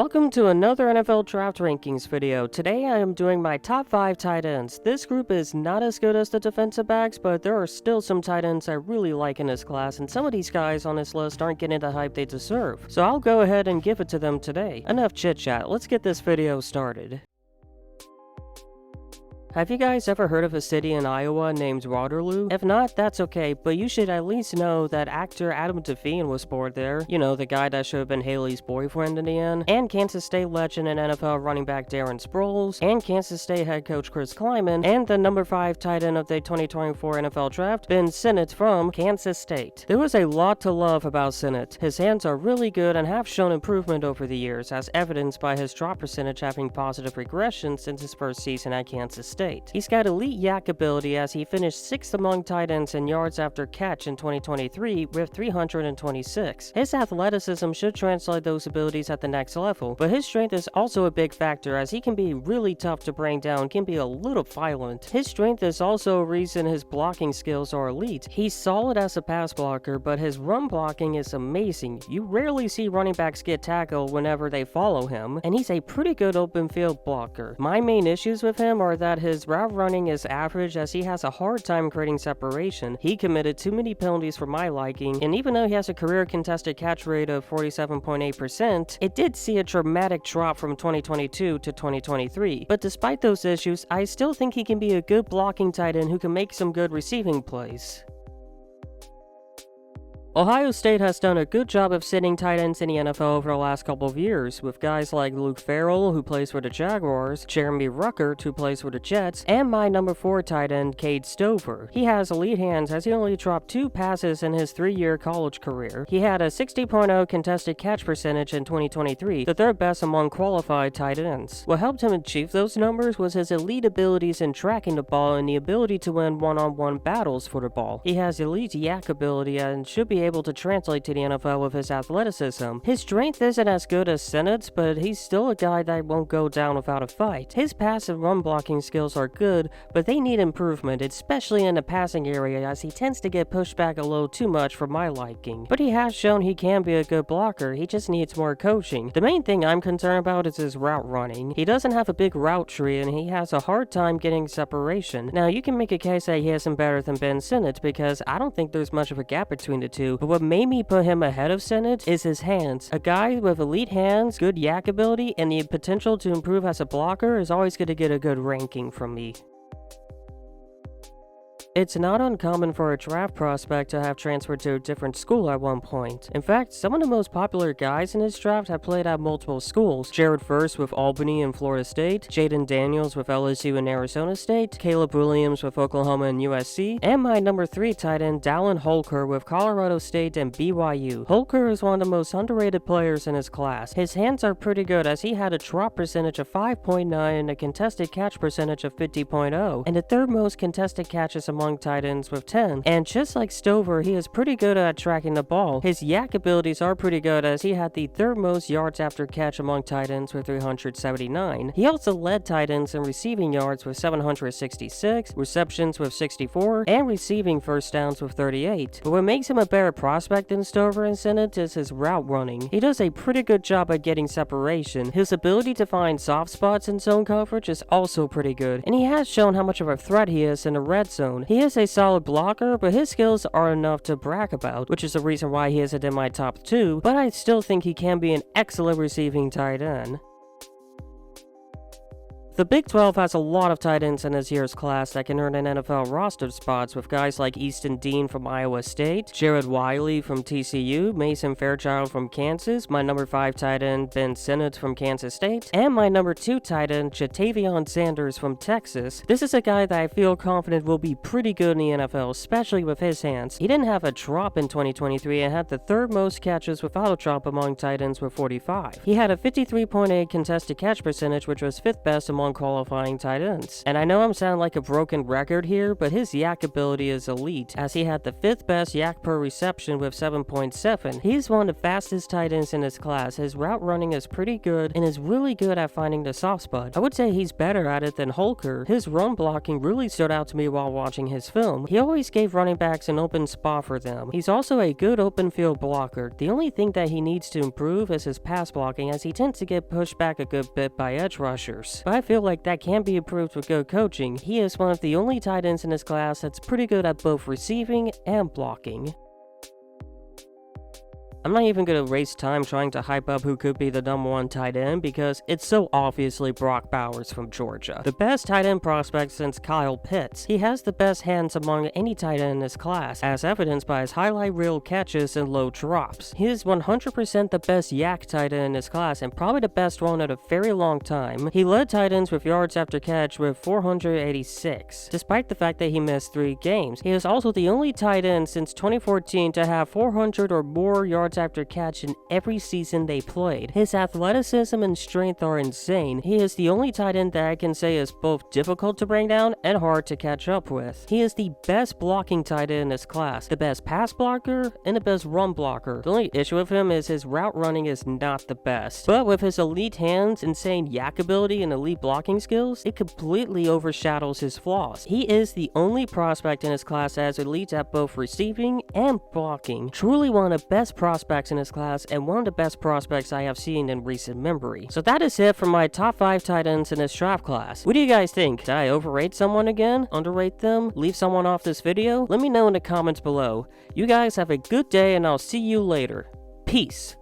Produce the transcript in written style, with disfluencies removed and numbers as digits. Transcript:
Welcome to another NFL Draft Rankings video. Today I am doing my top 5 tight ends. This group is not as good as the defensive backs, but there are still some tight ends I really like in this class, and some of these guys on this list aren't getting the hype they deserve. So I'll go ahead and give it to them today. Enough chit chat, let's get this video started. Have you guys ever heard of a city in Iowa named Waterloo? If not, that's okay, but you should at least know that actor Adam Devine was born there. You know, the guy that should have been Haley's boyfriend in the end. And Kansas State legend and NFL running back Darren Sproles. And Kansas State head coach Chris Klieman. And the number 5 tight end of the 2024 NFL Draft, Ben Sinnott from Kansas State. There was a lot to love about Sinnott. His hands are really good and have shown improvement over the years, as evidenced by his drop percentage having positive regression since his first season at Kansas State. He's got elite yak ability, as he finished 6th among tight ends in yards after catch in 2023 with 326. His athleticism should translate those abilities at the next level, but his strength is also a big factor, as he can be really tough to bring down, can be a little violent. His strength is also a reason his blocking skills are elite. He's solid as a pass blocker, but his run blocking is amazing. You rarely see running backs get tackled whenever they follow him, and he's a pretty good open field blocker. My main issues with him are that his route running is average, as he has a hard time creating separation. He committed too many penalties for my liking, and even though he has a career contested catch rate of 47.8%, it did see a dramatic drop from 2022 to 2023. But despite those issues, I still think he can be a good blocking tight end who can make some good receiving plays. Ohio State has done a good job of sitting tight ends in the NFL over the last couple of years, with guys like Luke Farrell, who plays for the Jaguars, Jeremy Ruckert, who plays for the Jets, and my number 4 tight end, Cade Stover. He has elite hands, as he only dropped 2 passes in his 3-year college career. He had a 60.0 contested catch percentage in 2023, the 3rd best among qualified tight ends. What helped him achieve those numbers was his elite abilities in tracking the ball and the ability to win one-on-one battles for the ball. He has elite yak ability and should be able to translate to the NFL with his athleticism. His strength isn't as good as Sinnott's, but he's still a guy that won't go down without a fight. His pass and run blocking skills are good, but they need improvement, especially in the passing area, as he tends to get pushed back a little too much for my liking. But he has shown he can be a good blocker, he just needs more coaching. The main thing I'm concerned about is his route running. He doesn't have a big route tree, and he has a hard time getting separation. Now, you can make a case that he isn't better than Ben Sinnott, because I don't think there's much of a gap between the two. But what made me put him ahead of Sinnott is his hands. A guy with elite hands, good yak ability, and the potential to improve as a blocker is always going to get a good ranking from me. It's not uncommon for a draft prospect to have transferred to a different school at one point. In fact, some of the most popular guys in this draft have played at multiple schools. Jared Verse with Albany and Florida State, Jaden Daniels with LSU and Arizona State, Caleb Williams with Oklahoma and USC, and my number 3 tight end Dallin Holker with Colorado State and BYU. Holker is one of the most underrated players in his class. His hands are pretty good, as he had a drop percentage of 5.9 and a contested catch percentage of 50.0, and the 3rd most contested catches among tight ends with 10. And just like Stover, he is pretty good at tracking the ball. His yak abilities are pretty good, as he had the 3rd most yards after catch among tight ends with 379. He also led tight ends in receiving yards with 766, receptions with 64, and receiving first downs with 38. But what makes him a better prospect than Stover and Sinnott is his route running. He does a pretty good job at getting separation. His ability to find soft spots in zone coverage is also pretty good, and he has shown how much of a threat he is in the red zone. He is a solid blocker, but his skills are enough to brag about, which is the reason why he isn't in my top 2, but I still think he can be an excellent receiving tight end. The Big 12 has a lot of tight ends in this year's class that can earn an NFL roster spots, with guys like Easton Dean from Iowa State, Jared Wiley from TCU, Mason Fairchild from Kansas, my number 5 tight end Ben Sinnott from Kansas State, and my number 2 tight end Jatavion Sanders from Texas. This is a guy that I feel confident will be pretty good in the NFL, especially with his hands. He didn't have a drop in 2023 and had the 3rd most catches without a drop among tight ends with 45. He had a 53.8 contested catch percentage, which was 5th best among among qualifying tight ends. And I know I'm sounding like a broken record here, but his yak ability is elite, as he had the 5th best yak per reception with 7.7. He's one of the fastest tight ends in his class. His route running is pretty good and is really good at finding the soft spot. I would say he's better at it than Holker. His run blocking really stood out to me while watching his film. He always gave running backs an open spot for them. He's also a good open field blocker. The only thing that he needs to improve is his pass blocking, as he tends to get pushed back a good bit by edge rushers. But I feel like that can be improved with good coaching. He is one of the only tight ends in his class that's pretty good at both receiving and blocking. I'm not even gonna waste time trying to hype up who could be the #1 tight end because it's so obviously Brock Bowers from Georgia. The best tight end prospect since Kyle Pitts. He has the best hands among any tight end in his class, as evidenced by his highlight reel catches and low drops. He is 100% the best yak tight end in his class and probably the best one in a very long time. He led tight ends with yards after catch with 486, despite the fact that he missed 3 games. He is also the only tight end since 2014 to have 400 or more yards after catch in every season they played. His athleticism and strength are insane. He is the only tight end that I can say is both difficult to bring down and hard to catch up with. He is the best blocking tight end in his class, the best pass blocker, and the best run blocker. The only issue with him is his route running is not the best. But with his elite hands, insane yak ability, and elite blocking skills, it completely overshadows his flaws. He is the only prospect in his class that has elite at both receiving and blocking. Truly one of the best prospects in his class and one of the best prospects I have seen in recent memory. So that is it for my top 5 tight ends in this draft class. What do you guys think? Did I overrate someone again? Underrate them? Leave someone off this video? Let me know in the comments below. You guys have a good day and I'll see you later. Peace.